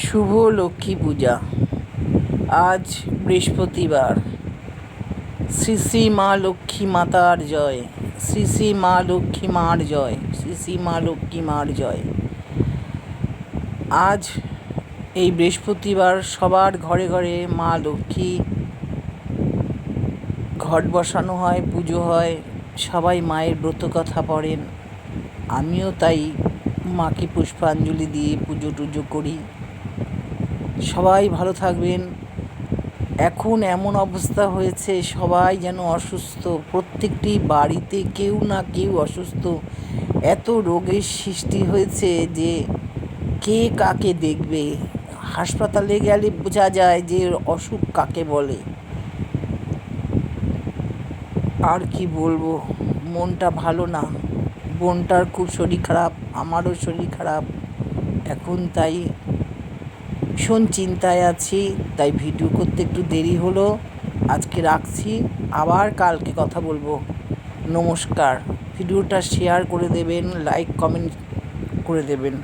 শুভ লক্ষ্মী পূজা। আজ বৃহস্পতিবার। শ্রী শ্রী মা লক্ষ্মী মাতার জয়, শ্রী শ্রী মা লক্ষ্মী মার জয়, শ্রী শ্রী মা লক্ষ্মী মার জয়। আজ এই বৃহস্পতিবার সবার ঘরে ঘরে মা লক্ষ্মী ঘট বসানো হয়, পুজো হয়, সবাই মায়ের ব্রত কথা পড়েন। আমিও তাই মাকে পুষ্পাঞ্জলি দিয়ে পুজো টুজো করি। সবাই ভালো থাকবেন। এখন এমন অবস্থা হয়েছে, সবাই যেন অসুস্থ, প্রত্যেকটি বাড়িতে কেউ না কেউ অসুস্থ। এত রোগের সৃষ্টি হয়েছে যে কে কাকে দেখবে। হাসপাতালে গেলে বোঝা যায় যে অসুখ কাকে বলে। আর কি বলবো, মনটা ভালো না। বোনটার খুব শরীর খারাপ, আমারও শরীর খারাপ। এখন তাই ভীষণ চিন্তায় আছি, তাই ভিডিও করতে একটু দেরি হলো। আজকে রাখছি, আবার কালকে কথা বলবো। নমস্কার। ভিডিওটা শেয়ার করে দেবেন, লাইক কমেন্ট করে দেবেন।